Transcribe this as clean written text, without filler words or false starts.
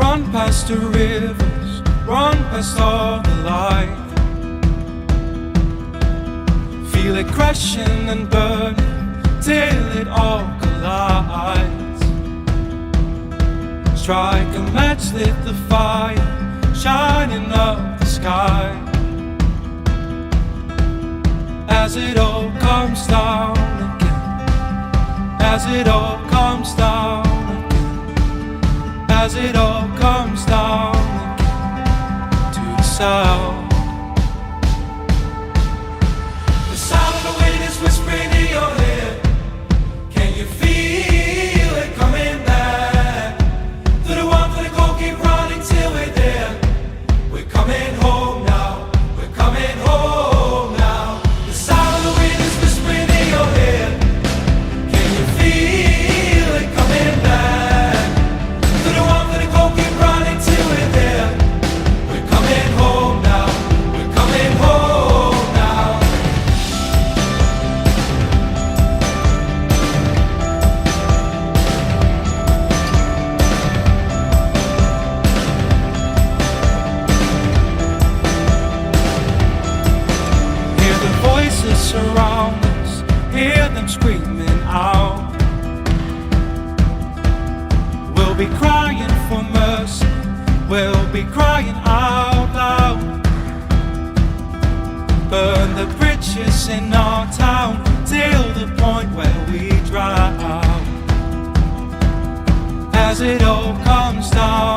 Run past the rivers, run past all the light. Feel it crashing and burning till it all collides. Strike a match, lit the fire, shining up the sky. As it all comes down again, as it all comes down again, as it all comes down again to the sound. The sound of the wind is whispering in your head. Can you feel it coming back? Through the warmth of the cold, keep running till we're there. We're coming home now, we're coming home now. The sound of the wind is whispering in your head. Can you feel it coming back? Through the warmth of the cold, keep running till we're there. We're coming home now, we're coming home now. Hear the voices surround us, hear them screaming out. We'll be crying for mercy, we'll be crying out loud. Burn the bridges in our town till the point where we drown. As it all comes down